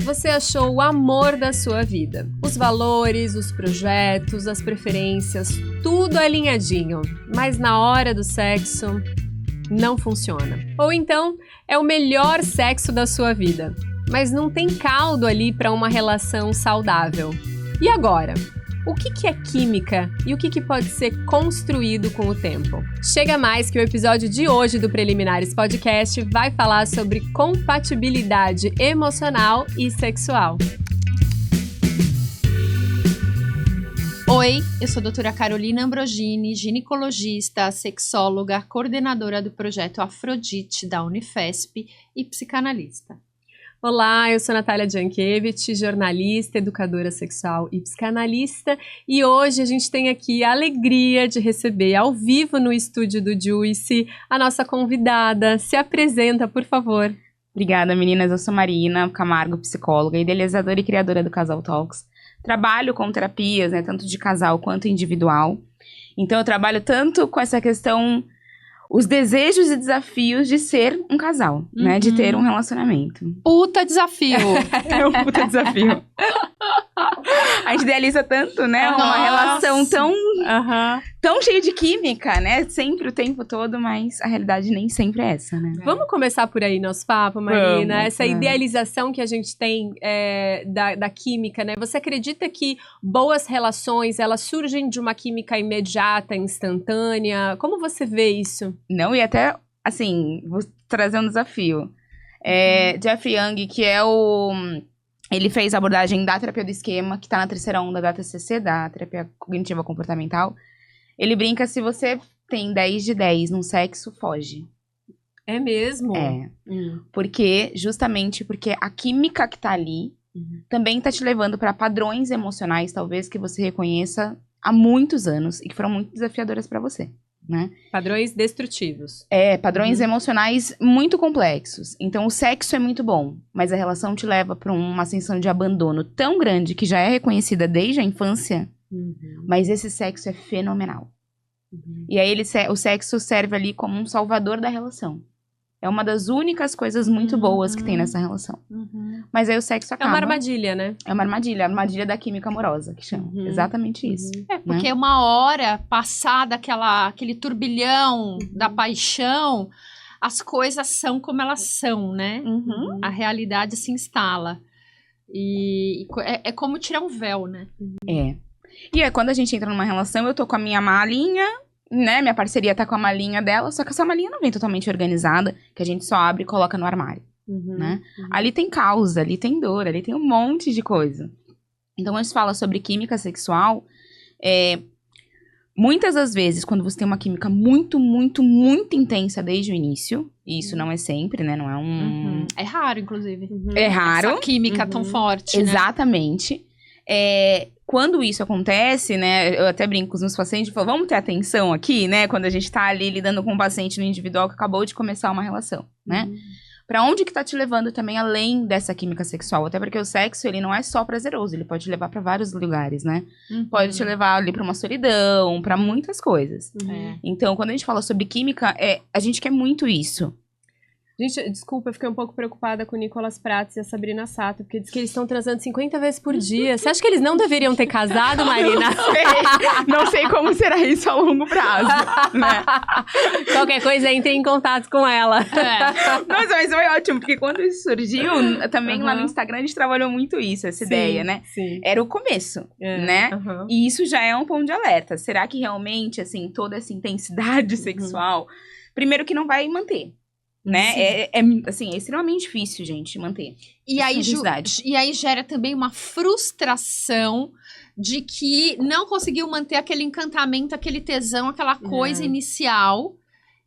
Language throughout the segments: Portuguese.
você achou o amor da sua vida. Os valores, os projetos, as preferências, tudo alinhadinho. Mas na hora do sexo, não funciona. Ou então, é o melhor sexo da sua vida, mas não tem caldo ali para uma relação saudável. E agora? O que é química e o que pode ser construído com o tempo? Chega mais que o episódio de hoje do Preliminares Podcast vai falar sobre compatibilidade emocional e sexual. Oi, eu sou a doutora Carolina Ambrogini, ginecologista, sexóloga, coordenadora do projeto Afrodite da Unifesp e psicanalista. Olá, eu sou Natália Jankiewicz, jornalista, educadora sexual e psicanalista, e hoje a gente tem aqui a alegria de receber ao vivo no estúdio do Juice a nossa convidada. Se apresenta, por favor. Obrigada, meninas. Eu sou Marina Camargo, psicóloga, idealizadora e criadora do Casal Talks. Trabalho com terapias, tanto de casal quanto individual. Então, eu trabalho tanto com essa questão, os desejos e desafios de ser um casal, de ter um relacionamento. Puta desafio! É um puta desafio. A gente idealiza tanto, uma relação tão cheia de química, sempre o tempo todo, mas a realidade nem sempre é essa, Vamos começar por aí nosso papo, Marina? Essa idealização que a gente tem da química, Você acredita que boas relações, elas surgem de uma química imediata, instantânea? Como você vê isso? Não, e até, vou trazer um desafio. Jeff Young, que é ele fez a abordagem da terapia do esquema, que está na terceira onda da TCC, da terapia cognitiva comportamental. Ele brinca, se você tem 10 de 10 num sexo, foge. É mesmo? Justamente porque a química que tá ali também tá te levando para padrões emocionais, talvez, que você reconheça há muitos anos e que foram muito desafiadoras para você. Padrões destrutivos. Padrões emocionais muito complexos. Então, o sexo é muito bom, mas a relação te leva para uma sensação de abandono tão grande que já é reconhecida desde a infância, mas esse sexo é fenomenal. E aí, o sexo serve ali como um salvador da relação. É uma das únicas coisas muito boas que tem nessa relação. Mas aí o sexo acaba. É uma armadilha, É uma armadilha, a armadilha da química amorosa, que chama. Exatamente isso. Porque uma hora passada aquele turbilhão da paixão, as coisas são como elas são, A realidade se instala. E é como tirar um véu, E é quando a gente entra numa relação, eu tô com a minha malinha, minha parceria tá com a malinha dela, só que essa malinha não vem totalmente organizada, que a gente só abre e coloca no armário, Ali tem causa, ali tem dor, ali tem um monte de coisa. Então, quando a gente fala sobre química sexual, muitas das vezes, quando você tem uma química muito, muito, muito intensa desde o início, e isso não é sempre, não é um... É raro, inclusive. É raro. Essa química tão forte, Exatamente. Quando isso acontece, eu até brinco com os meus pacientes e falo, vamos ter atenção aqui, quando a gente tá ali lidando com um paciente no individual que acabou de começar uma relação, Pra onde que tá te levando também além dessa química sexual? Até porque o sexo, ele não é só prazeroso, ele pode te levar pra vários lugares, Pode te levar ali pra uma solidão, pra muitas coisas. Então, quando a gente fala sobre química, a gente quer muito isso. Gente, desculpa, eu fiquei um pouco preocupada com o Nicolas Prats e a Sabrina Sato, porque diz que eles estão transando 50 vezes por dia. Você acha que eles não deveriam ter casado, Marina? Não sei como será isso a longo prazo, Qualquer coisa, entre em contato com ela. Nossa, mas foi ótimo, porque quando isso surgiu, também lá no Instagram a gente trabalhou muito isso, essa ideia, Sim. Era o começo, E isso já é um ponto de alerta. Será que realmente, toda essa intensidade sexual, primeiro que não vai manter. É extremamente difícil, gente, manter. E aí gera também uma frustração de que não conseguiu manter aquele encantamento, aquele tesão, aquela coisa inicial.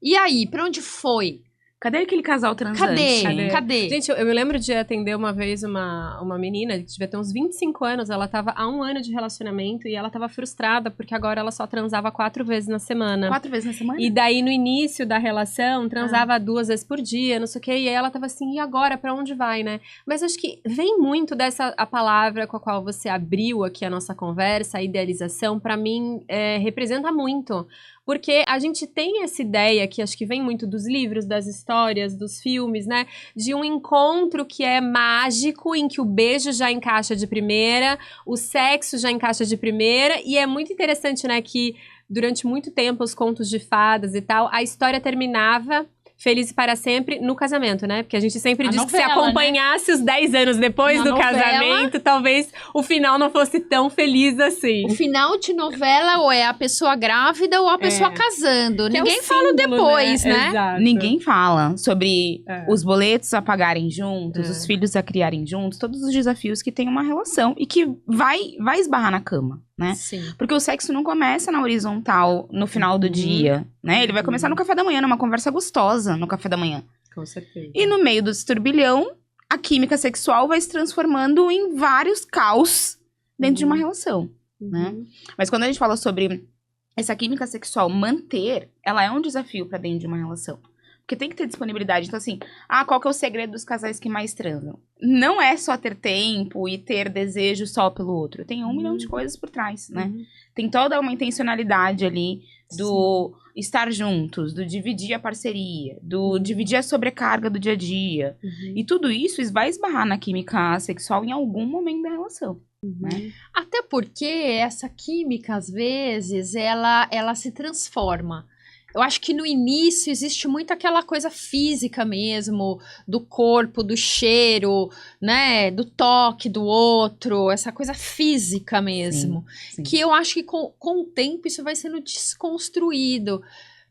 E aí, pra onde foi? Cadê aquele casal transante? Cadê? Gente, eu me lembro de atender uma vez uma menina que devia ter uns 25 anos. Ela tava há 1 ano de relacionamento e ela tava frustrada porque agora ela só transava 4 vezes na semana. 4 vezes na semana? E daí, no início da relação, transava 2 vezes por dia, não sei o quê. E aí ela tava assim, e agora? Pra onde vai, Mas acho que vem muito a palavra com a qual você abriu aqui a nossa conversa, a idealização, pra mim, representa muito. Porque a gente tem essa ideia que acho que vem muito dos livros, das histórias, histórias, dos filmes, né? De um encontro que é mágico, em que o beijo já encaixa de primeira, o sexo já encaixa de primeira, e é muito interessante, né, que durante muito tempo os contos de fadas e tal, a história terminava feliz para sempre no casamento, né? Porque a gente sempre diz que se acompanhasse, né, os 10 anos depois do casamento, talvez o final não fosse tão feliz assim. O final de novela ou é a pessoa grávida ou a pessoa casando. Que ninguém fala depois, né? Exato. Ninguém fala sobre os boletos a pagarem juntos, os filhos a criarem juntos, todos os desafios que tem uma relação e que vai esbarrar na cama, né? Sim. Porque o sexo não começa na horizontal no final do dia, né? Ele vai começar no café da manhã, numa conversa gostosa no café da manhã. Com certeza. E no meio do turbilhão, a química sexual vai se transformando em vários caos dentro de uma relação, né? Mas quando a gente fala sobre essa química sexual manter, ela é um desafio pra dentro de uma relação. Porque tem que ter disponibilidade. Então, assim, qual que é o segredo dos casais que mais transam? Não é só ter tempo e ter desejo só pelo outro. Tem 1 milhão de coisas por trás, né? Tem toda uma intencionalidade ali do estar juntos, do dividir a parceria, do dividir a sobrecarga do dia a dia. E tudo isso vai esbarrar na química sexual em algum momento da relação. Né? Até porque essa química, às vezes, ela se transforma. Eu acho que no início existe muito aquela coisa física mesmo, do corpo, do cheiro, né, do toque do outro, essa coisa física mesmo. Sim. Que eu acho que com o tempo isso vai sendo desconstruído,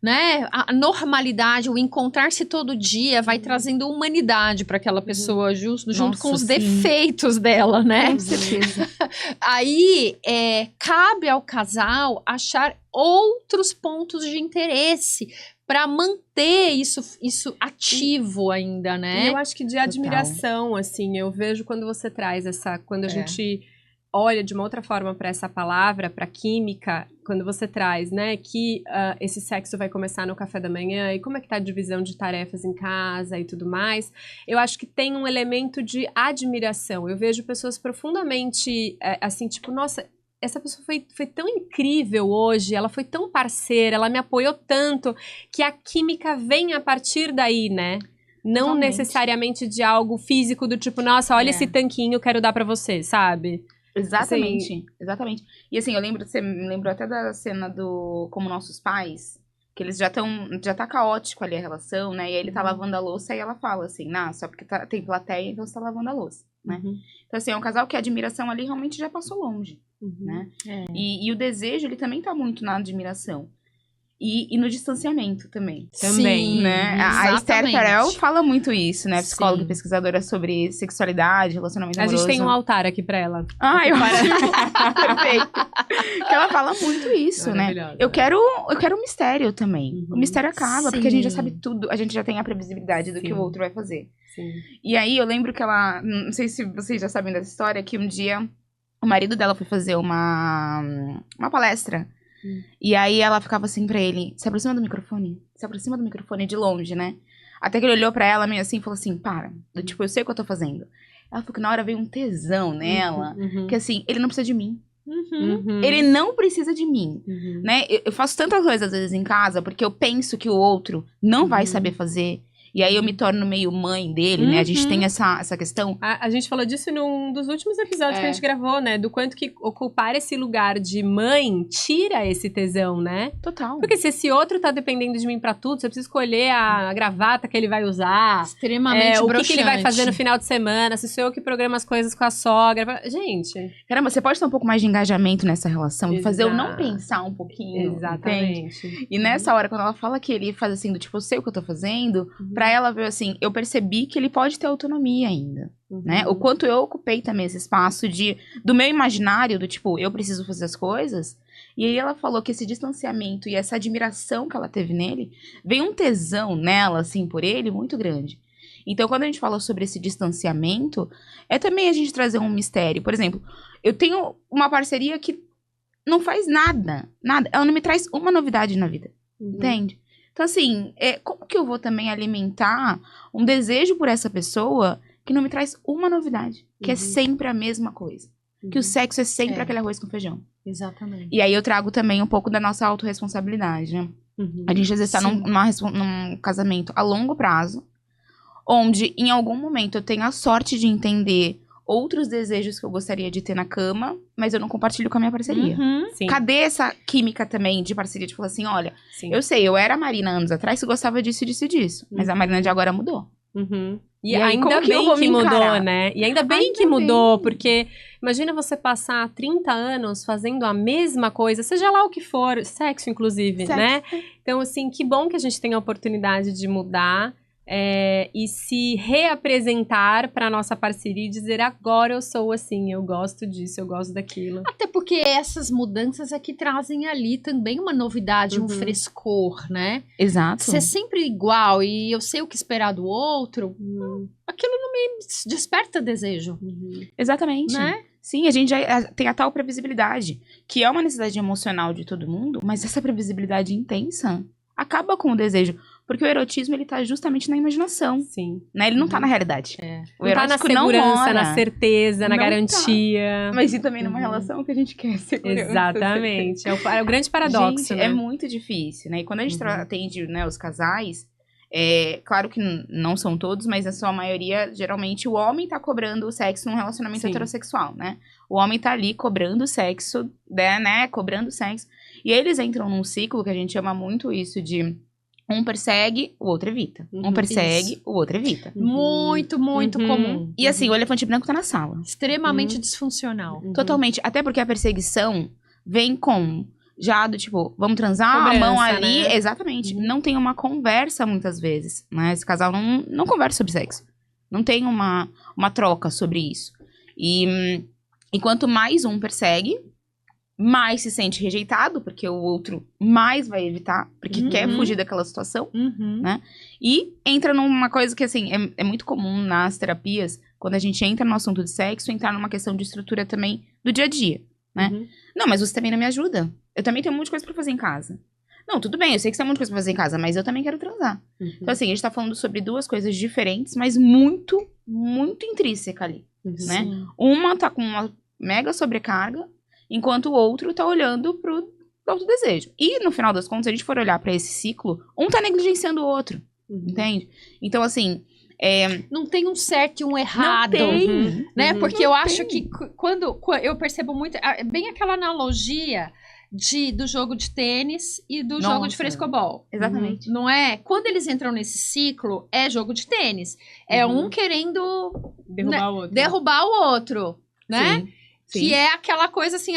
né? A normalidade, o encontrar-se todo dia vai trazendo humanidade para aquela pessoa junto com os defeitos dela, né? Com certeza. Aí cabe ao casal achar outros pontos de interesse para manter isso ativo ainda, né? E eu acho que de admiração, assim, eu vejo quando você traz quando a gente olha de uma outra forma para essa palavra, para química, quando você traz, né, que esse sexo vai começar no café da manhã, e como é que tá a divisão de tarefas em casa e tudo mais, eu acho que tem um elemento de admiração. Eu vejo pessoas profundamente, assim, tipo, nossa, essa pessoa foi tão incrível hoje, ela foi tão parceira, ela me apoiou tanto, que a química vem a partir daí, né? Não necessariamente de algo físico do tipo, nossa, olha esse tanquinho, quero dar pra você, sabe? Exatamente, assim, exatamente. E assim, você me lembrou até da cena do Como Nossos Pais, que eles já tá caótico ali a relação, né? E aí ele tá lavando a louça e ela fala assim, só porque tem plateia, então você tá lavando a louça, né? Então assim, é um casal que a admiração ali realmente já passou longe, né? E o desejo, ele também tá muito na admiração. E no distanciamento também. Sim, né? A Esther Perel fala muito isso, né? Psicóloga e pesquisadora sobre sexualidade, relacionamento amoroso. A gente tem um altar aqui pra ela. Eu perfeito. Que ela fala muito isso, né? Eu quero um mistério também. O mistério acaba, porque a gente já sabe tudo. A gente já tem a previsibilidade do que o outro vai fazer. Sim. E aí, eu lembro que ela... Não sei se vocês já sabem dessa história, que um dia o marido dela foi fazer uma palestra. E aí ela ficava assim pra ele, se aproxima do microfone de longe, né? Até que ele olhou pra ela meio assim e falou assim, para, tipo, eu sei o que eu tô fazendo. Ela falou que na hora veio um tesão nela, que assim, ele não precisa de mim. Ele não precisa de mim, né? Eu faço tantas coisas às vezes em casa, porque eu penso que o outro não vai saber fazer. E aí eu me torno meio mãe dele, né? A gente tem essa questão. A gente falou disso num dos últimos episódios que a gente gravou, né? Do quanto que ocupar esse lugar de mãe tira esse tesão, né? Total. Porque se esse outro tá dependendo de mim pra tudo, você precisa escolher a gravata que ele vai usar. Extremamente o que ele vai fazer no final de semana, se sou eu que programa as coisas com a sogra. Gente. Caramba, você pode ter um pouco mais de engajamento nessa relação, de fazer eu não pensar um pouquinho. Exatamente. Entende? E nessa hora, quando ela fala que ele faz assim, do tipo, eu sei o que eu tô fazendo, pra ela ver assim, eu percebi que ele pode ter autonomia ainda, né? O quanto eu ocupei também esse espaço do meu imaginário, do tipo, eu preciso fazer as coisas. E aí ela falou que esse distanciamento e essa admiração que ela teve nele, veio um tesão nela, assim, por ele, muito grande. Então, quando a gente fala sobre esse distanciamento, é também a gente trazer um mistério. Por exemplo, eu tenho uma parceria que não faz nada. Ela não me traz uma novidade na vida, entende? Então, assim, como que eu vou também alimentar um desejo por essa pessoa que não me traz uma novidade? Que é sempre a mesma coisa. Que o sexo é sempre aquele arroz com feijão. Exatamente. E aí eu trago também um pouco da nossa autorresponsabilidade, né? A gente às vezes tá num casamento a longo prazo, onde em algum momento eu tenho a sorte de entender outros desejos que eu gostaria de ter na cama, mas eu não compartilho com a minha parceria. Cadê essa química também de parceria? De falar assim, olha, eu sei, eu era a Marina anos atrás que gostava disso, disso e disso. Mas a Marina de agora mudou. E ainda bem que mudou, né? E ainda bem que mudou, porque imagina você passar 30 anos fazendo a mesma coisa, seja lá o que for, sexo inclusive, né? Então, assim, que bom que a gente tem a oportunidade de mudar. E se reapresentar para nossa parceria e dizer, agora eu sou assim, eu gosto disso, eu gosto daquilo. Até porque essas mudanças é que trazem ali também uma novidade, um frescor, né? Exato. Se é sempre igual e eu sei o que esperar do outro, aquilo não me desperta desejo. Exatamente. Né? Sim, a gente já tem a tal previsibilidade, que é uma necessidade emocional de todo mundo, mas essa previsibilidade intensa acaba com o desejo. Porque o erotismo, ele tá justamente na imaginação. Sim. Né? Ele não tá na realidade. O não tá na segurança, na certeza, na garantia. Tá. Mas e também numa relação que a gente quer segurança. Exatamente. É o grande paradoxo, gente, né? é muito difícil, né? E quando a gente atende, né, os casais, claro que não são todos, mas a sua maioria, geralmente, o homem tá cobrando o sexo num relacionamento heterossexual, né? O homem tá ali cobrando o sexo, né? Cobrando o sexo. E eles entram num ciclo que a gente chama muito isso de... Um persegue, o outro evita. Um persegue, o outro evita. Muito, muito comum. E assim, o elefante branco tá na sala. Extremamente disfuncional. Totalmente. Até porque a perseguição vem com... Já do tipo, vamos transar, Cobrança, a mão ali. né? Exatamente. Não tem uma conversa muitas vezes, né? Esse casal não conversa sobre sexo. Não tem uma troca sobre isso. E quanto mais um persegue... mais se sente rejeitado, porque o outro mais vai evitar, porque quer fugir daquela situação, né? E entra numa coisa que, assim, é muito comum nas terapias, quando a gente entra no assunto de sexo, entrar numa questão de estrutura também do dia a dia, né? Não, mas você também não me ajuda. Eu também tenho um monte de coisa pra fazer em casa. Não, tudo bem, eu sei que você tem um monte de coisa pra fazer em casa, mas eu também quero transar. Então, assim, a gente tá falando sobre duas coisas diferentes, mas muito, muito intrínseca ali, né? Uma tá com uma mega sobrecarga, enquanto o outro tá olhando pro autodesejo. E, no final das contas, se a gente for olhar pra esse ciclo, um tá negligenciando o outro. Entende? Então, assim... Não tem um certo e um errado. Não tem. Né? Porque eu acho que quando eu percebo muito... Bem aquela analogia do jogo de tênis e do jogo de frescobol. Exatamente. Não é? Quando eles entram nesse ciclo, é jogo de tênis. É um querendo... derrubar o outro. Né? Sim. Que é aquela coisa assim,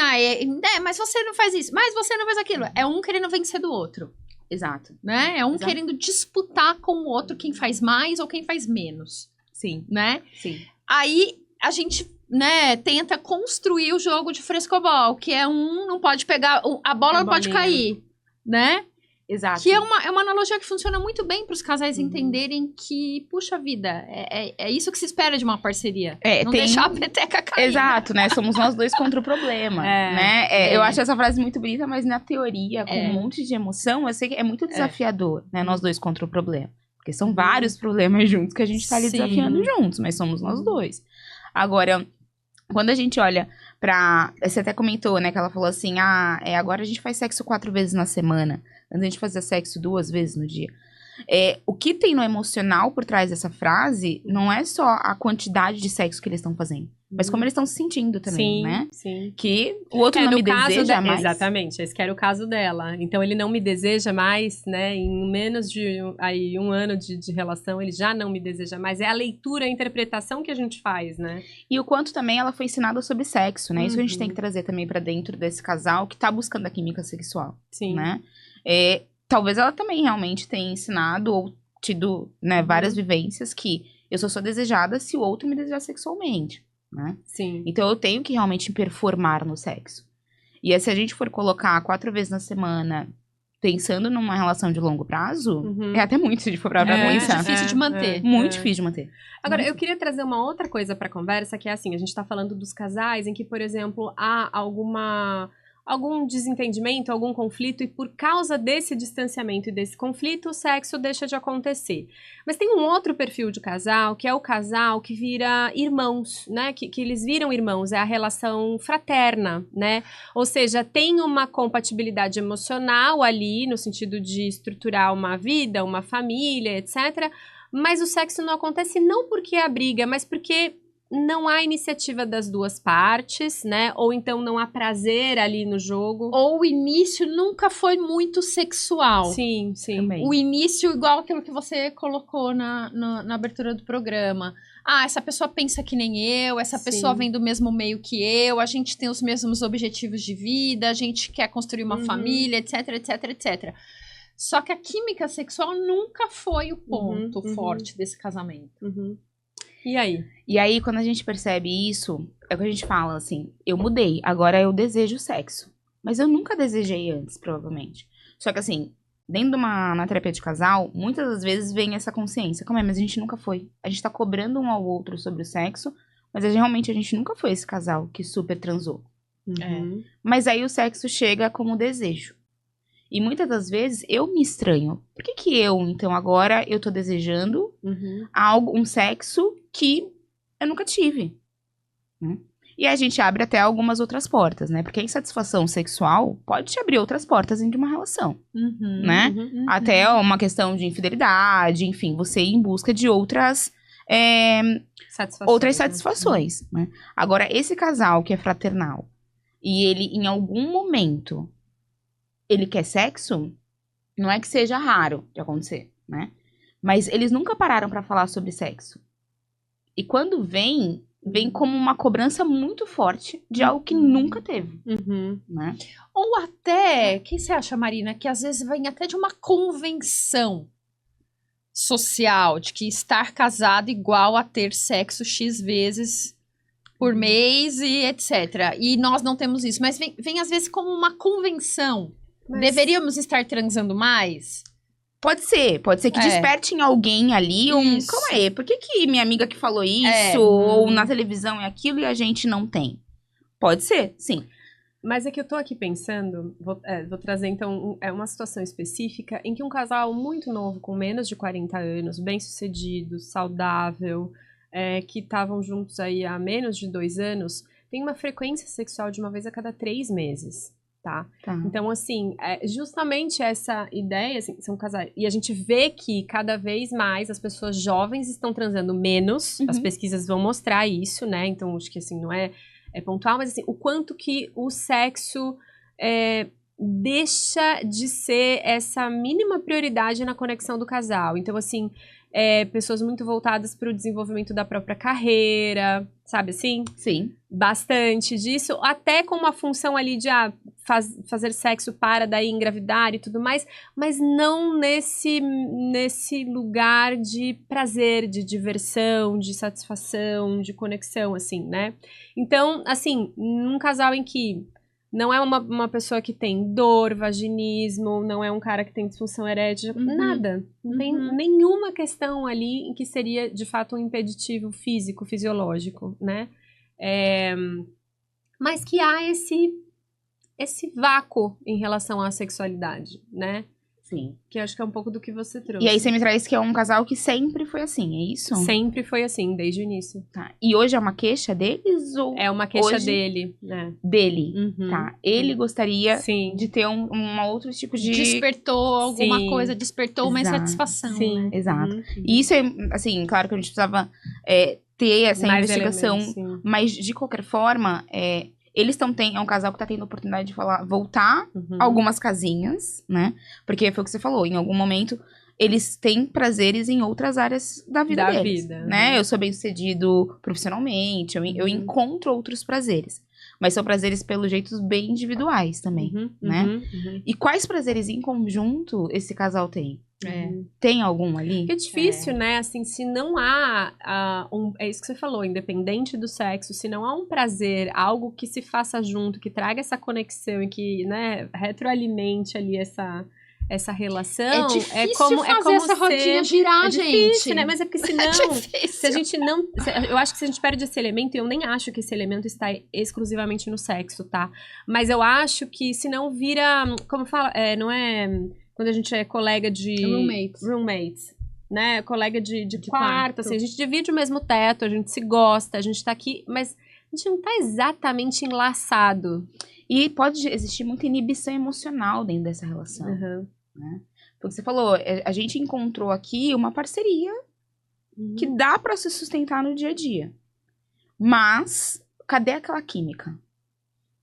mas você não faz isso, mas você não faz aquilo. É um querendo vencer do outro. Exato. Né? É um querendo disputar com o outro quem faz mais ou quem faz menos. Sim. Né? Sim. Aí a gente, né, tenta construir o jogo de frescobol, que é não pode pegar, a bola não pode cair, né? Exato. Que é uma analogia que funciona muito bem para os casais entenderem que, puxa vida, é isso que se espera de uma parceria. Não deixar a peteca cair. Exato, né? Somos nós dois contra o problema, né? Eu acho essa frase muito bonita, mas na teoria, com um monte de emoção, eu sei que é muito desafiador, né? Nós dois contra o problema. Porque são vários problemas juntos que a gente tá ali desafiando juntos, mas somos nós dois. Agora, quando a gente olha pra... Você até comentou, né? Que ela falou assim, agora a gente faz sexo 4 vezes na semana. Antes a gente fazia sexo 2 vezes no dia. O que tem no emocional por trás dessa frase não é só a quantidade de sexo que eles estão fazendo, mas como eles estão se sentindo também, né? Sim. Que o outro não me deseja mais. Exatamente, esse que era o caso dela. Então ele não me deseja mais, né? Em menos de um ano de relação, ele já não me deseja mais. É a leitura, a interpretação que a gente faz, né? E o quanto também ela foi ensinada sobre sexo, né? Isso que a gente tem que trazer também pra dentro desse casal que tá buscando a química sexual. Sim. Né? Talvez ela também realmente tenha ensinado ou tido, né, várias vivências que eu só sou desejada se o outro me desejar sexualmente, né? Sim. Então eu tenho que realmente performar no sexo. E aí, se a gente for colocar 4 vezes na semana pensando numa relação de longo prazo, é até muito se for pra pensar. É difícil de manter. Muito difícil de manter. Agora, eu queria trazer uma outra coisa pra conversa, que é assim, a gente tá falando dos casais em que, por exemplo, há algum desentendimento, algum conflito, e por causa desse distanciamento e desse conflito, o sexo deixa de acontecer. Mas tem um outro perfil de casal, que é o casal que vira irmãos, né? Que eles viram irmãos, é a relação fraterna, né? Ou seja, tem uma compatibilidade emocional ali, no sentido de estruturar uma vida, uma família, etc., mas o sexo não acontece não porque há briga, mas porque não há iniciativa das duas partes, né? Ou então não há prazer ali no jogo. Ou o início nunca foi muito sexual. Sim, sim. Também. O início, igual aquilo que você colocou na abertura do programa. Ah, essa pessoa pensa que nem eu, essa Sim. pessoa vem do mesmo meio que eu, a gente tem os mesmos objetivos de vida, a gente quer construir uma família, etc, etc, etc. Só que a química sexual nunca foi o ponto forte desse casamento. E aí? E aí, quando a gente percebe isso, é o que a gente fala assim, eu mudei, agora eu desejo sexo. Mas eu nunca desejei antes, provavelmente. Só que assim, dentro na terapia de casal, muitas das vezes vem essa consciência. Como é? Mas a gente nunca foi. A gente tá cobrando um ao outro sobre o sexo, mas realmente a gente nunca foi esse casal que super transou. Mas aí o sexo chega como desejo. E muitas das vezes eu me estranho. Por que eu, então, agora eu tô desejando algo, um sexo que eu nunca tive? E a gente abre até algumas outras portas, né? Porque a insatisfação sexual pode te abrir outras portas dentro de uma relação, né? Até uma questão de infidelidade, enfim, você ir em busca de outras satisfações, né? Agora, esse casal que é fraternal e ele, em algum momento, ele quer sexo, não é que seja raro de acontecer, né? Mas eles nunca pararam pra falar sobre sexo. E quando vem como uma cobrança muito forte de algo que nunca teve, né? Ou até, o que você acha, Marina, que às vezes vem até de uma convenção social, de que estar casado igual a ter sexo X vezes por mês e etc. E nós não temos isso, mas vem às vezes como uma convenção. Deveríamos estar transando mais? Pode ser que desperte em alguém ali calma aí, por que minha amiga que falou isso, ou na televisão é aquilo e a gente não tem? Pode ser, sim. Mas é que eu tô aqui pensando, vou trazer então uma situação específica em que um casal muito novo, com menos de 40 anos, bem sucedido, saudável, que estavam juntos aí há menos de 2 anos, tem uma frequência sexual de uma vez a cada 3 meses. Tá? Então, assim, justamente essa ideia, assim, são casais, e a gente vê que cada vez mais as pessoas jovens estão transando menos, as pesquisas vão mostrar isso, né? Então, acho que assim, não é pontual, mas assim, o quanto que o sexo deixa de ser essa mínima prioridade na conexão do casal. Então, assim, pessoas muito voltadas para o desenvolvimento da própria carreira, sabe assim? Sim. Bastante disso, até com uma função ali de fazer sexo para daí engravidar e tudo mais, mas não nesse lugar de prazer, de diversão, de satisfação, de conexão, assim, né? Então, assim, num casal em que não é uma pessoa que tem dor, vaginismo, não é um cara que tem disfunção erétil, nada. Não tem nenhuma questão ali em que seria, de fato, um impeditivo físico, fisiológico, né? Mas que há esse vácuo em relação à sexualidade, né? Sim. Que eu acho que é um pouco do que você trouxe. E aí você me traz que é um casal que sempre foi assim, é isso? Sempre foi assim, desde o início. Tá. E hoje é uma queixa deles ou... É uma queixa hoje... dele, né? Dele, tá. Ele gostaria de ter um outro tipo de... Despertou alguma coisa, despertou uma insatisfação. Sim. Né? Exato. E isso é, assim, claro que a gente precisava ter essa mais investigação, elementos, mas de qualquer forma, eles é um casal que tá tendo a oportunidade de voltar algumas casinhas, né? Porque foi o que você falou, em algum momento eles têm prazeres em outras áreas da vida deles, né? Eu sou bem-sucedido profissionalmente, eu encontro outros prazeres. Mas são prazeres, pelo jeito, bem individuais também, né? E quais prazeres em conjunto esse casal tem? Tem algum ali? É difícil, né? Assim, se não há é isso que você falou, independente do sexo, se não há um prazer, algo que se faça junto, que traga essa conexão e que, né, retroalimente ali essa relação, É difícil é como essa rodinha girar, difícil, gente. né? Mas é porque senão, se a gente não... Eu acho que se a gente perde esse elemento, e eu nem acho que esse elemento está exclusivamente no sexo, tá? Mas eu acho que senão vira... Como fala? Não é... Quando a gente é colega de... Roommates. Né? Colega de quarto, assim. A gente divide o mesmo teto, a gente se gosta, a gente tá aqui, mas a gente não tá exatamente enlaçado. E pode existir muita inibição emocional dentro dessa relação. Uhum. Né? Porque você falou, a gente encontrou aqui uma parceria que dá pra se sustentar no dia a dia. Mas, cadê aquela química?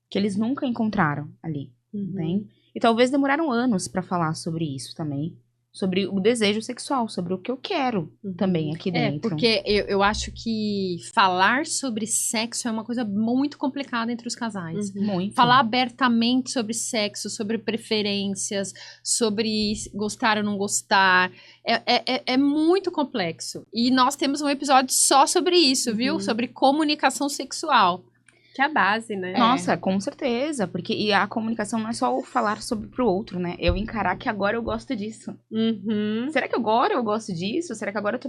Que eles nunca encontraram ali. Né? E talvez demoraram anos pra falar sobre isso também. Sobre o desejo sexual, sobre o que eu quero também aqui dentro. Porque eu acho que falar sobre sexo é uma coisa muito complicada entre os casais. Muito. Falar abertamente sobre sexo, sobre preferências, sobre gostar ou não gostar, é muito complexo. E nós temos um episódio só sobre isso, viu? Sobre comunicação sexual. Que é a base, né? Nossa, com certeza. Porque e a comunicação não é só o falar sobre pro outro, né? Eu encarar que agora eu gosto disso. Será que agora eu gosto disso? Será que agora eu tô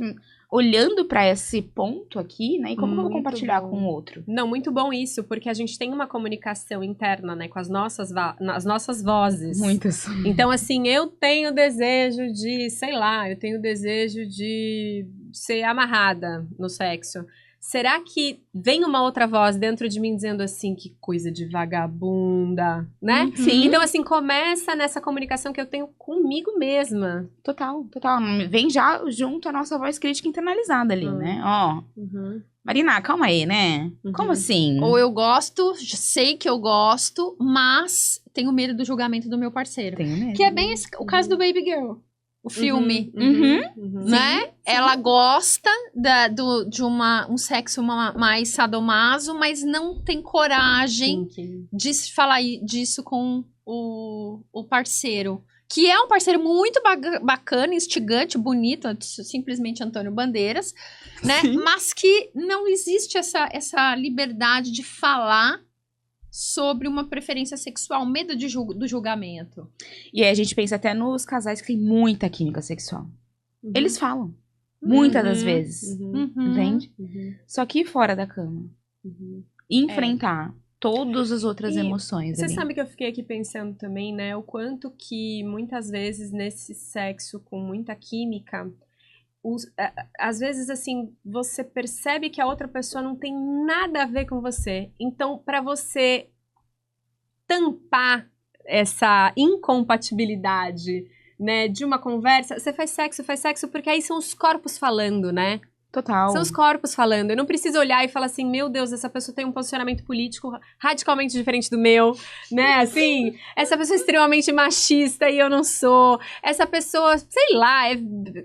olhando pra esse ponto aqui, né? E como eu vou compartilhar com o outro? Não, muito bom isso, porque a gente tem uma comunicação interna, né? Com as nossas vozes. Muitas. Então, assim, eu tenho desejo de, sei lá, eu tenho desejo de ser amarrada no sexo. Será que vem uma outra voz dentro de mim dizendo assim, que coisa de vagabunda, né? Sim. Então, assim, começa nessa comunicação que eu tenho comigo mesma. Total. Vem já junto a nossa voz crítica internalizada ali, né? Ó, Marina, calma aí, né? Como assim? Ou eu gosto, sei que eu gosto, mas tenho medo do julgamento do meu parceiro. Tenho medo. Que é bem o caso do Baby Girl. O filme, né? Sim. Ela gosta de um sexo mais sadomaso, mas não tem coragem de falar disso com o parceiro. Que é um parceiro muito bacana, instigante, bonito, simplesmente Antônio Bandeiras, né? Sim. Mas que não existe essa liberdade de falar sobre uma preferência sexual, medo do julgamento. E aí a gente pensa até nos casais que têm muita química sexual. Eles falam. Muitas das vezes. Entende? Só que ir fora da cama. Enfrentar todas as outras emoções. Você ali. sabe que eu fiquei aqui pensando também, né? O quanto que muitas vezes nesse sexo com muita química... às vezes, assim, você percebe que a outra pessoa não tem nada a ver com você. Então, para você tampar essa incompatibilidade, né, de uma conversa, você faz sexo, porque aí são os corpos falando, né? Total. São os corpos falando. Eu não preciso olhar e falar assim, meu Deus, essa pessoa tem um posicionamento político radicalmente diferente do meu, né? Assim, essa pessoa é extremamente machista e eu não sou. Essa pessoa, sei lá,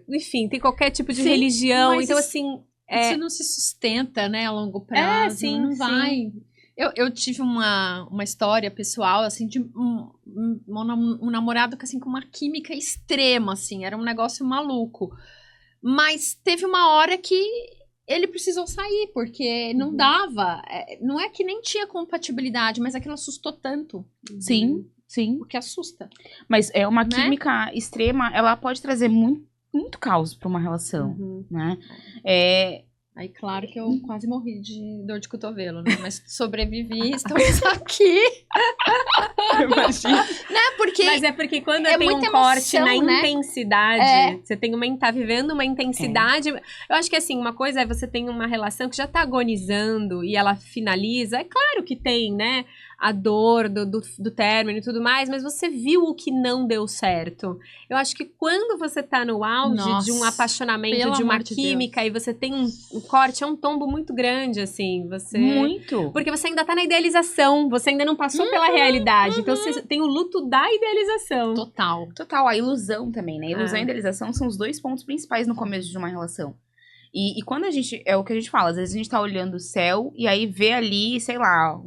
enfim, tem qualquer tipo de religião. Então, assim... Isso não se sustenta, né, a longo prazo. Sim, não vai... Eu tive uma história pessoal, assim, de um namorado assim, com uma química extrema, assim. Era um negócio maluco. Mas teve uma hora que ele precisou sair, porque não dava. Não é que nem tinha compatibilidade, mas aquilo assustou tanto. Sim. Porque assusta. Mas é uma química extrema, ela pode trazer muito caos pra uma relação, né? Aí, claro que eu quase morri de dor de cotovelo, né? Mas sobrevivi, estamos aqui. Imagina. Né? Porque mas é porque quando tem um muita corte emoção, na né? intensidade, você tem tá vivendo uma intensidade. Eu acho que assim, uma coisa é você tem uma relação que já tá agonizando e ela finaliza. É claro que tem, né? A dor do término e tudo mais, mas você viu o que não deu certo. Eu acho que quando você tá no auge de um apaixonamento, de uma química, e você tem um corte, é um tombo muito grande, assim. Muito. Porque você ainda tá na idealização, você ainda não passou pela realidade. Então você tem o luto da idealização. Total. A ilusão também, né? Ilusão e idealização são os dois pontos principais no começo de uma relação. E quando a gente, é o que a gente fala, às vezes a gente tá olhando o céu e aí vê ali, sei lá,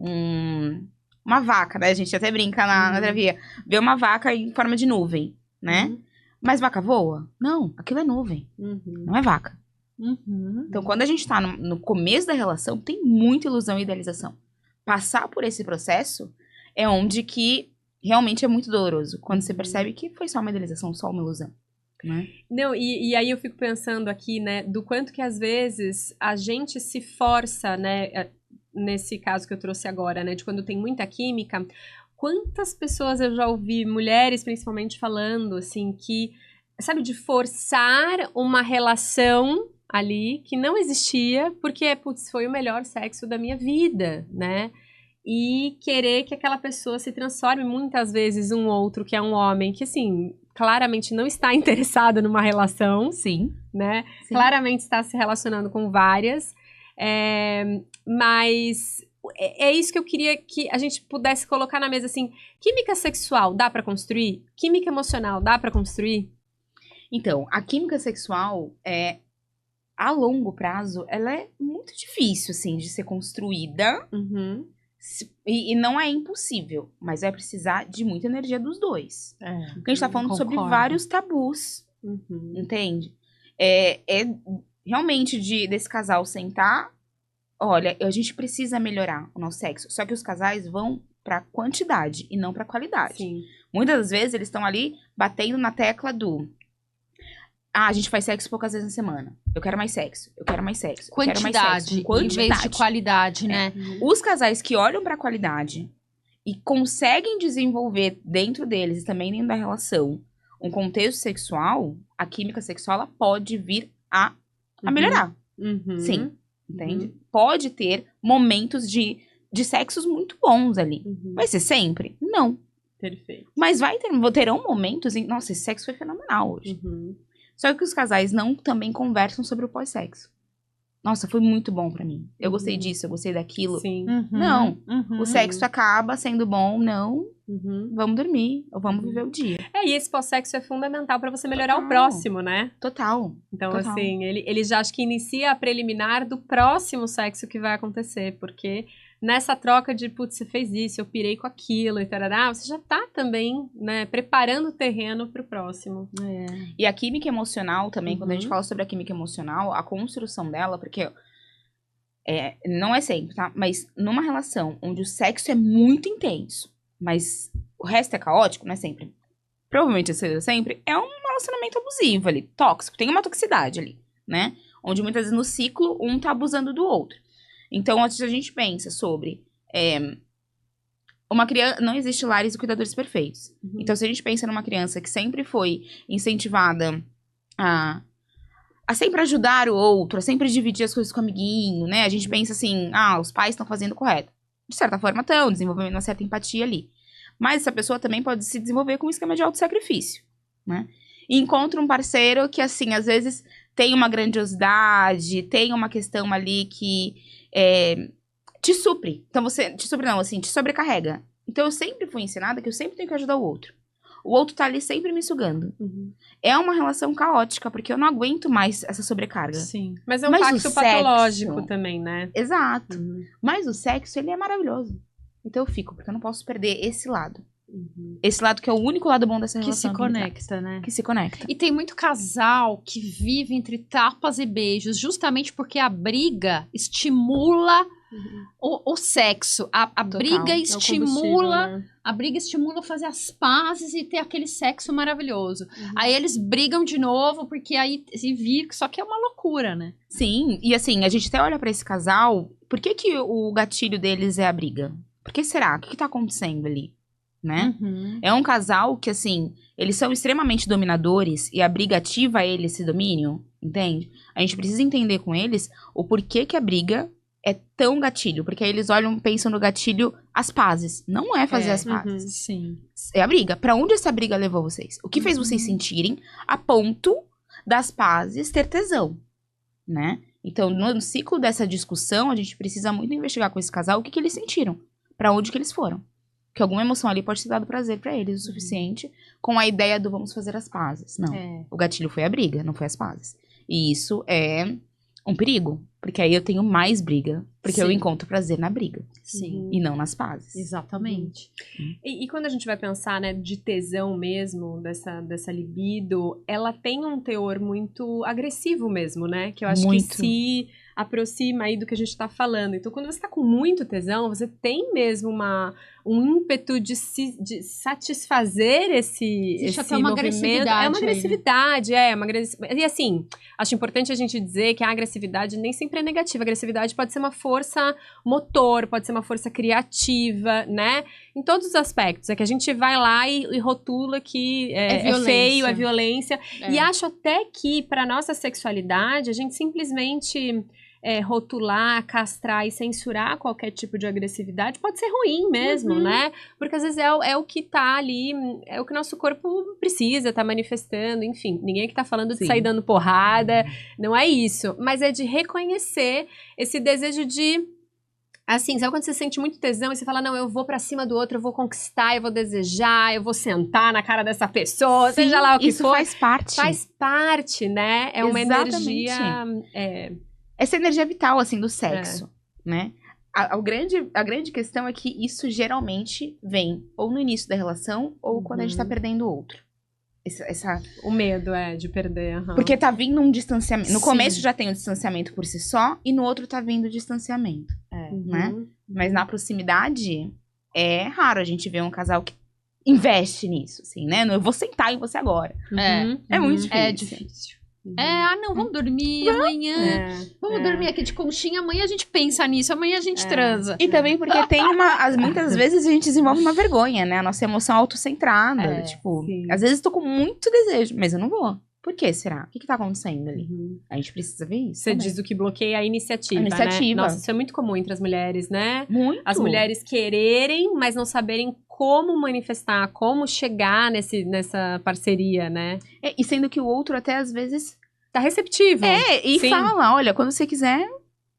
uma vaca, né? A gente até brinca na terapia. Vê uma vaca em forma de nuvem, né? Mas vaca voa? Não, aquilo é nuvem. Não é vaca. Então, quando a gente tá no começo da relação, tem muita ilusão e idealização. Passar por esse processo é onde que realmente é muito doloroso. Quando você percebe que foi só uma idealização, só uma ilusão. Né? Não, e aí eu fico pensando aqui, né, do quanto que às vezes a gente se força, né, nesse caso que eu trouxe agora, né, de quando tem muita química, quantas pessoas eu já ouvi, mulheres principalmente, falando, assim, que, sabe, de forçar uma relação ali que não existia, porque, putz, foi o melhor sexo da minha vida, né? E querer que aquela pessoa se transforme, muitas vezes um outro, que é um homem, que, assim, claramente não está interessado numa relação, Sim. né? Sim. Claramente está se relacionando com várias, mas é isso que eu queria que a gente pudesse colocar na mesa, assim, química sexual dá pra construir? Química emocional dá pra construir? Então, a química sexual, a longo prazo, ela é muito difícil, assim, de ser construída. Uhum. E não é impossível, mas vai precisar de muita energia dos dois. Porque a gente tá falando sobre vários tabus, entende? Realmente desse casal sentar, olha, a gente precisa melhorar o nosso sexo. Só que os casais vão pra quantidade e não pra qualidade. Sim. Muitas das vezes eles estão ali batendo na tecla do... a gente faz sexo poucas vezes na semana. Eu quero mais sexo. Eu quero mais sexo. Quantidade, eu quero mais sexo. Quantidade. em vez de qualidade, né? Os casais que olham pra qualidade e conseguem desenvolver dentro deles e também dentro da relação um contexto sexual, a química sexual ela pode vir a melhorar. Sim, entende? Pode ter momentos de sexos muito bons ali. Vai ser sempre? Não. Perfeito. Mas terão momentos em... Nossa, esse sexo foi fenomenal hoje. Só que os casais não também conversam sobre o pós-sexo. Nossa, foi muito bom pra mim. Eu gostei disso, eu gostei daquilo. Sim. Não, o sexo acaba sendo bom, não. Vamos dormir, ou vamos viver o dia. E esse pós-sexo é fundamental pra você melhorar o próximo, né? Total. Então, Total. assim, ele já acho que inicia a preliminar do próximo sexo que vai acontecer, porque nessa troca de, putz, você fez isso, eu pirei com aquilo e tarará, você já tá também, né, preparando o terreno pro próximo. E a química emocional também, quando a gente fala sobre a química emocional, a construção dela, porque não é sempre, tá? Mas numa relação onde o sexo é muito intenso, mas o resto é caótico, não é sempre. Provavelmente seja sempre, é um relacionamento abusivo ali, tóxico, tem uma toxicidade ali, né? Onde muitas vezes no ciclo um tá abusando do outro. Então, antes a gente pensa sobre uma criança... Não existe lares e cuidadores perfeitos. Então, se a gente pensa numa criança que sempre foi incentivada a sempre ajudar o outro, a sempre dividir as coisas com o amiguinho, né? A gente pensa assim, os pais estão fazendo o correto. De certa forma estão, desenvolvendo uma certa empatia ali. Mas essa pessoa também pode se desenvolver com um esquema de autossacrifício, né? E encontra um parceiro que, assim, às vezes tem uma grandiosidade, tem uma questão ali que te supre. Então, te sobrecarrega. Então, eu sempre fui ensinada que eu sempre tenho que ajudar o outro. O outro tá ali sempre me sugando. É uma relação caótica, porque eu não aguento mais essa sobrecarga. Sim. Mas é um pacto patológico também, né? Exato. Mas o sexo, ele é maravilhoso. Então eu fico, porque eu não posso perder esse lado. Esse lado que é o único lado bom dessa relação. Que se conecta, né? Que se conecta. E tem muito casal que vive entre tapas e beijos, justamente porque a briga estimula o sexo. A briga estimula... Né? A briga estimula fazer as pazes e ter aquele sexo maravilhoso. Aí eles brigam de novo, porque aí se vir, só que é uma loucura, né? Sim, e assim, a gente até olha pra esse casal, por que o gatilho deles é a briga? Por que será? O que tá acontecendo ali? Né? É um casal que, assim, eles são extremamente dominadores e a briga ativa ele esse domínio, entende? A gente precisa entender com eles o porquê que a briga é tão gatilho, porque aí eles pensam no gatilho as pazes. Não é fazer as pazes. Sim. É a briga. Pra onde essa briga levou vocês? O que fez vocês sentirem a ponto das pazes ter tesão, né? Então, no ciclo dessa discussão, a gente precisa muito investigar com esse casal o que eles sentiram, pra onde que eles foram. Que alguma emoção ali pode ter dado prazer pra eles o suficiente com a ideia do vamos fazer as pazes. Não. O gatilho foi a briga, não foi as pazes. E isso é um perigo. Porque aí eu tenho mais briga. Porque eu encontro prazer na briga. Sim. E não nas pazes. Exatamente. E quando a gente vai pensar, né, de tesão mesmo, dessa libido, ela tem um teor muito agressivo mesmo, né? Que eu acho que se aproxima aí do que a gente tá falando. Então, quando você tá com muito tesão, você tem mesmo um ímpeto de satisfazer esse uma movimento. agressividade. É uma agressividade, E assim, acho importante a gente dizer que a agressividade nem sempre é negativa. A agressividade pode ser uma força motor, pode ser uma força criativa, né? Em todos os aspectos. É que a gente vai lá e rotula que é feio, é violência. E acho até que, para nossa sexualidade, a gente simplesmente rotular, castrar e censurar qualquer tipo de agressividade pode ser ruim mesmo, né? Porque às vezes é o que tá ali, é o que nosso corpo precisa, tá manifestando, enfim. Ninguém que tá falando de sair dando porrada, não é isso. Mas é de reconhecer esse desejo de... Assim, sabe quando você sente muito tesão e você fala, não, eu vou pra cima do outro, eu vou conquistar, eu vou desejar, eu vou sentar na cara dessa pessoa, seja lá o que isso for. faz parte. Faz parte, né? É uma energia... Essa energia vital, assim, do sexo, né? A grande questão é que isso geralmente vem ou no início da relação ou quando a gente tá perdendo o outro. O medo de perder. Porque tá vindo um distanciamento. No começo já tem um distanciamento por si só e no outro tá vindo o distanciamento, né? Mas na proximidade é raro a gente ver um casal que investe nisso, assim, né? Eu vou sentar em você agora. É muito difícil. É difícil. Não, vamos dormir amanhã. Vamos dormir aqui de conchinha. Amanhã a gente pensa nisso, amanhã a gente transa. E também porque tem muitas vezes a gente desenvolve uma vergonha, né? A nossa emoção autocentrada. Tipo, às vezes eu tô com muito desejo, mas eu não vou. Por que será? O que tá acontecendo ali? A gente precisa ver isso. Você diz o que bloqueia a iniciativa, né? Nossa, isso é muito comum entre as mulheres, né? Muito. As mulheres quererem, mas não saberem como manifestar, como chegar nessa parceria, né? E sendo que o outro até às vezes... Tá receptivo. Fala, olha, quando você quiser,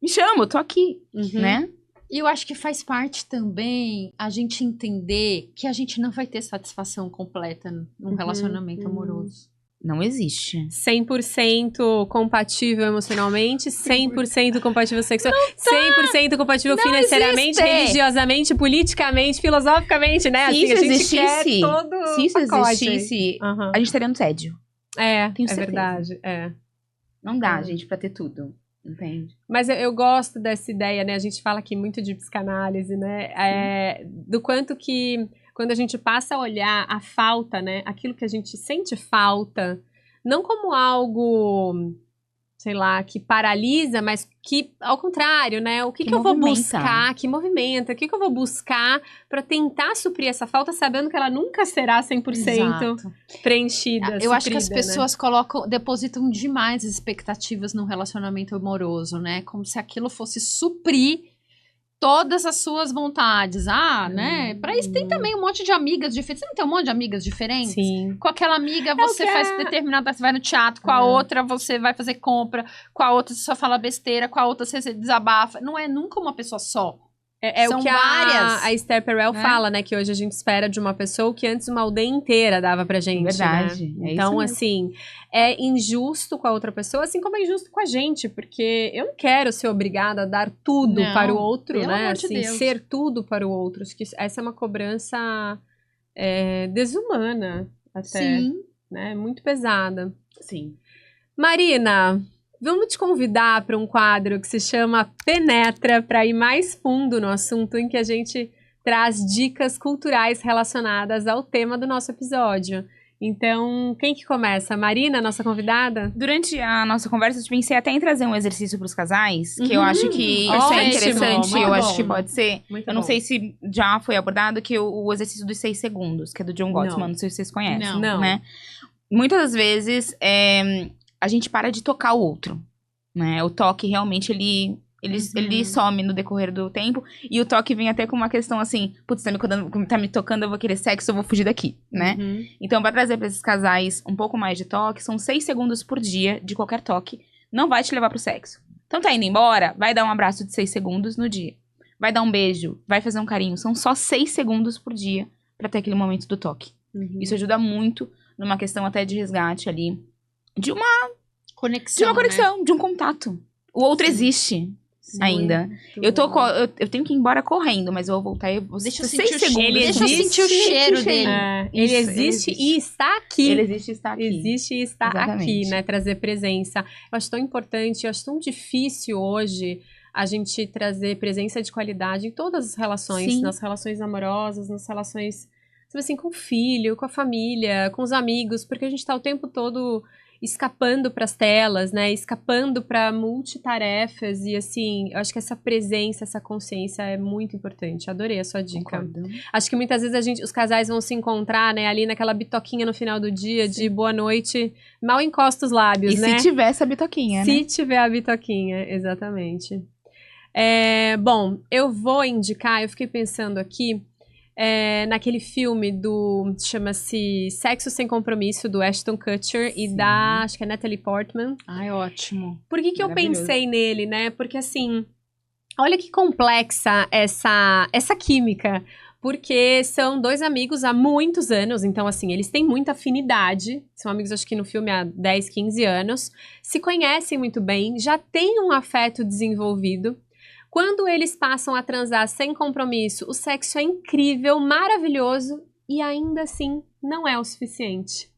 me chama, eu tô aqui, né? E eu acho que faz parte também a gente entender que a gente não vai ter satisfação completa num relacionamento amoroso. Não existe. 100% compatível emocionalmente, 100% compatível sexual, 100% compatível não financeiramente, existe. religiosamente, politicamente, filosoficamente, né? Se assim, isso a gente existisse, quer todo se isso pacote. existisse, a gente estaria no tédio. Tenho certeza. Verdade, Não dá, gente, pra ter tudo. Entende? Mas eu gosto dessa ideia, né? A gente fala aqui muito de psicanálise, né? Do quanto que... Quando a gente passa a olhar a falta, né? Aquilo que a gente sente falta, não como algo, sei lá, que paralisa, mas que, ao contrário, né? O que eu vou buscar, que movimenta, o que eu vou buscar para tentar suprir essa falta, sabendo que ela nunca será 100% preenchida, Eu acho que as pessoas depositam demais expectativas num relacionamento amoroso, né? Como se aquilo fosse suprir todas as suas vontades. Né? Pra isso tem também um monte de amigas diferentes. Você não tem um monte de amigas diferentes? Sim. Com aquela amiga você faz determinada... Você vai no teatro, com a outra você vai fazer compra, com a outra você só fala besteira, com a outra você desabafa. Não é nunca uma pessoa só. São o que várias. a Esther Perel fala, né? Que hoje a gente espera de uma pessoa que antes uma aldeia inteira dava pra gente. Verdade. Né? Então, assim, é injusto com a outra pessoa, assim como é injusto com a gente, porque eu não quero ser obrigada a dar tudo para o outro, né? Assim, ser tudo para o outro. Acho que essa é uma cobrança desumana, até. Sim. Né? Muito pesada. Sim. Marina, vamos te convidar para um quadro que se chama Penetra, para ir mais fundo no assunto, em que a gente traz dicas culturais relacionadas ao tema do nosso episódio. Então, quem que começa? Marina, nossa convidada? Durante a nossa conversa, eu pensei até em trazer um exercício para os casais, que eu acho que isso é interessante, eu acho que pode ser. Eu não sei se já foi abordado, que o exercício dos 6 segundos, que é do John Gottman, não sei se vocês conhecem, né? Muitas vezes, a gente para de tocar o outro, né? O toque, realmente, ele some no decorrer do tempo. E o toque vem até com uma questão assim... Putz, tá me tocando, eu vou querer sexo, eu vou fugir daqui, né? Então, pra trazer pra esses casais um pouco mais de toque... São 6 segundos por dia de qualquer toque. Não vai te levar pro sexo. Então, tá indo embora? Vai dar um abraço de 6 segundos no dia. Vai dar um beijo. Vai fazer um carinho. São só 6 segundos por dia pra ter aquele momento do toque. Isso ajuda muito numa questão até de resgate ali. De uma conexão, né? De um contato. O outro existe. ainda. Eu tenho que ir embora correndo, mas eu vou voltar e Deixa eu 6 sentir segundos. Deixa eu sentir o cheiro dele. Ele existe e está aqui. Ele existe e está aqui. Existe e está aqui, né? Trazer presença. Eu acho tão importante, eu acho tão difícil hoje a gente trazer presença de qualidade em todas as relações. Sim. Nas relações amorosas, nas relações, assim, com o filho, com a família, com os amigos, porque a gente tá o tempo todo escapando para as telas, né? Escapando para multitarefas e assim, eu acho que essa presença, essa consciência é muito importante. Adorei a sua dica. Concordo. Acho que muitas vezes os casais vão se encontrar, né, ali naquela bitoquinha no final do dia de boa noite, mal encosta os lábios, né? E se tiver essa bitoquinha, Se tiver a bitoquinha, exatamente. Bom, eu vou indicar, eu fiquei pensando aqui, naquele filme chama-se Sexo Sem Compromisso, do Ashton Kutcher e da, acho que é Natalie Portman. Ai, ótimo. Por que eu pensei nele, né? Porque assim, olha que complexa essa química. Porque são 2 amigos há muitos anos, então assim, eles têm muita afinidade. São amigos, acho que no filme há 10, 15 anos. Se conhecem muito bem, já têm um afeto desenvolvido. Quando eles passam a transar sem compromisso, o sexo é incrível, maravilhoso e ainda assim não é o suficiente,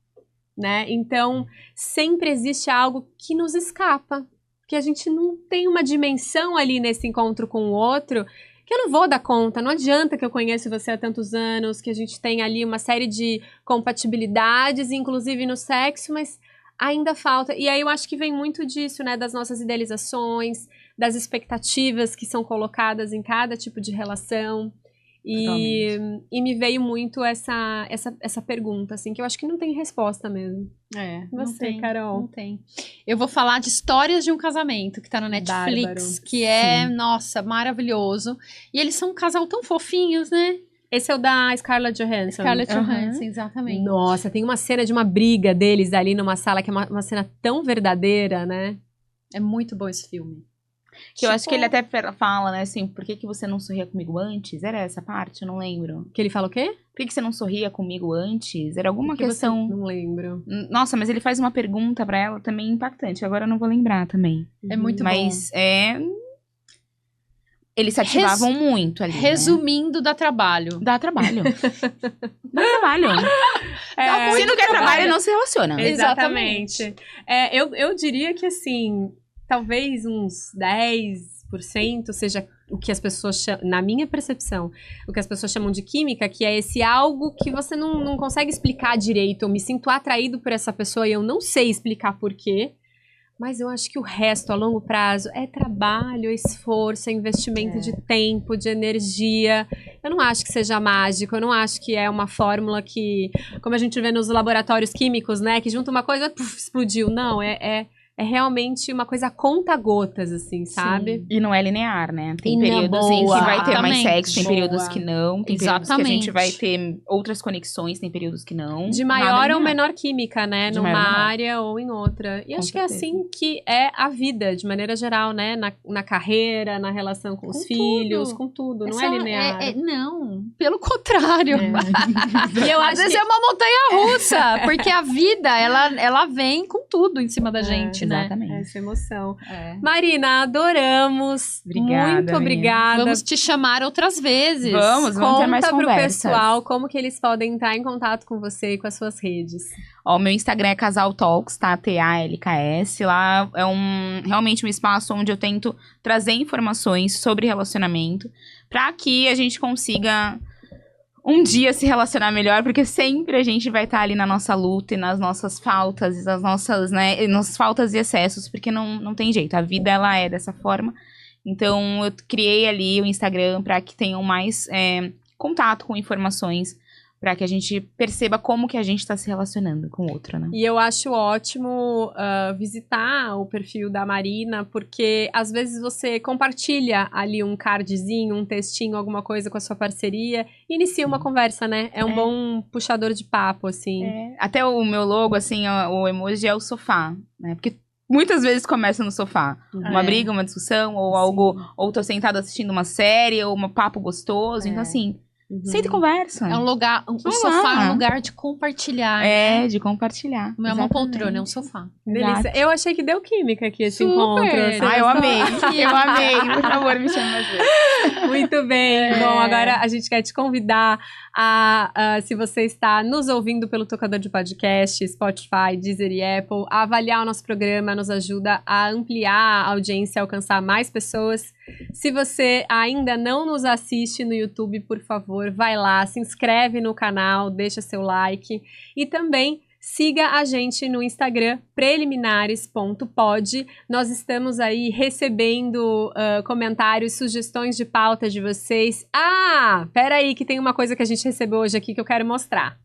né? Então, sempre existe algo que nos escapa, que a gente não tem uma dimensão ali nesse encontro com o outro, que eu não vou dar conta, não adianta que eu conheço você há tantos anos, que a gente tem ali uma série de compatibilidades, inclusive no sexo, mas ainda falta. E aí eu acho que vem muito disso, né, das nossas idealizações, das expectativas que são colocadas em cada tipo de relação. E me veio muito essa pergunta, assim, que eu acho que não tem resposta mesmo. Você, não tem, Carol? Não tem. Eu vou falar de Histórias de um Casamento, que tá na Netflix, Bárbaro. que é, nossa, maravilhoso. E eles são um casal tão fofinhos, né? Esse é o da Scarlett Johansson. Scarlett Johansson, exatamente. Nossa, tem uma cena de uma briga deles ali numa sala, que é uma cena tão verdadeira, né? É muito bom esse filme. Que eu acho que ele até fala, né, assim, por que você não sorria comigo antes? Era essa parte? Eu não lembro. Que ele fala o quê? Por que você não sorria comigo antes? Era alguma Que questão... Não lembro. Nossa, mas ele faz uma pergunta pra ela também impactante. Agora eu não vou lembrar também. É muito mas bom. Eles se ativavam muito ali, Resumindo, dá trabalho. Dá trabalho. Dá trabalho. Se não quer trabalho, não se relaciona. Exatamente. Eu diria que, assim, talvez uns 10% seja o que as pessoas chamam, na minha percepção, o que as pessoas chamam de química, que é esse algo que você não consegue explicar direito. Eu me sinto atraído por essa pessoa e eu não sei explicar por quê. Mas eu acho que o resto, a longo prazo, é trabalho, é esforço, é investimento de tempo, de energia. Eu não acho que seja mágico, eu não acho que é uma fórmula que, como a gente vê nos laboratórios químicos, né, que junta uma coisa, explodiu. Não, é realmente uma coisa a conta-gotas, assim, sabe? Sim. E não é linear, né? Tem E períodos em que vai ter mais Exatamente. sexo, tem períodos que não. Tem períodos que a gente Exatamente. vai ter outras conexões, tem períodos que não. De Nada maior ou linear. menor química, né? De Numa maior ou menor. área ou em outra. E Com acho que é certeza. assim que é a vida, de maneira geral, né? Na carreira, na relação com os Com filhos, tudo. com tudo. Não é linear. Não, pelo contrário. E eu Às acho vezes que... é uma montanha-russa, porque a vida, ela vem com tudo em cima da gente, né? Exatamente. Essa emoção. Marina, adoramos. Obrigada, Muito menina. obrigada. Vamos te chamar outras vezes. Vamos ter mais Conta pro conversas. pessoal como que eles podem entrar em contato com você e com as suas redes. Ó, o meu Instagram é Casal Talks, tá? TALKS. Lá é realmente um espaço onde eu tento trazer informações sobre relacionamento pra que a gente consiga um dia se relacionar melhor, porque sempre a gente vai estar ali na nossa luta e nas nossas faltas, e nas nossas, né, nossas faltas e excessos, porque não tem jeito, a vida ela é dessa forma. Então eu criei ali o Instagram para que tenham mais contato com informações, para que a gente perceba como que a gente está se relacionando com o outro, né? E eu acho ótimo visitar o perfil da Marina, porque às vezes você compartilha ali um cardzinho, um textinho, alguma coisa com a sua parceria, e inicia uma conversa, né? É um bom puxador de papo, assim. Até o meu logo, assim, o emoji é o sofá, né? Porque muitas vezes começa no sofá. Uma briga, uma discussão, ou algo, ou tô sentado assistindo uma série, ou um papo gostoso. Então, assim, Senta e conversa. É um lugar, o sofá é um lugar de compartilhar. Né? De compartilhar. Não é uma poltrona, é um sofá. Delícia. Eu achei que deu química aqui esse encontro. Eu amei. Eu amei. Por favor, me chame mais vezes. Muito bem. Bom, agora a gente quer te convidar se você está nos ouvindo pelo tocador de podcast, Spotify, Deezer e Apple, a avaliar o nosso programa, nos ajuda a ampliar a audiência, alcançar mais pessoas. Se você ainda não nos assiste no YouTube, por favor, vai lá, se inscreve no canal, deixa seu like e também siga a gente no Instagram, preliminares.pod. Nós estamos aí recebendo comentários, sugestões de pauta de vocês. Peraí, que tem uma coisa que a gente recebeu hoje aqui que eu quero mostrar.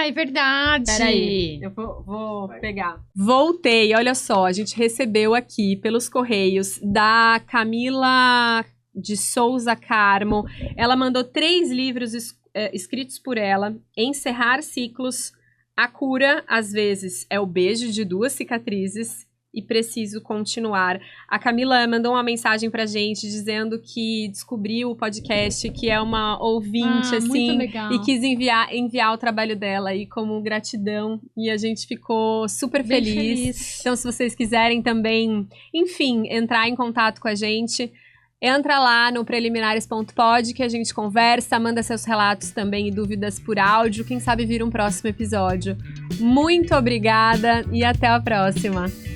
É verdade. Peraí, eu vou pegar. Voltei, olha só, a gente recebeu aqui pelos correios da Camila de Souza Carmo. Ela mandou 3 livros escritos por ela: Encerrar Ciclos, A Cura, às vezes, é o beijo de 2 cicatrizes e Preciso Continuar. A Camila mandou uma mensagem pra gente dizendo que descobriu o podcast, que é uma ouvinte, assim, e quis enviar o trabalho dela aí como gratidão, e a gente ficou super feliz. Então, se vocês quiserem também, enfim, entrar em contato com a gente, entra lá no preliminares.pod que a gente conversa, manda seus relatos também e dúvidas por áudio. Quem sabe vira um próximo episódio. Muito obrigada e até a próxima!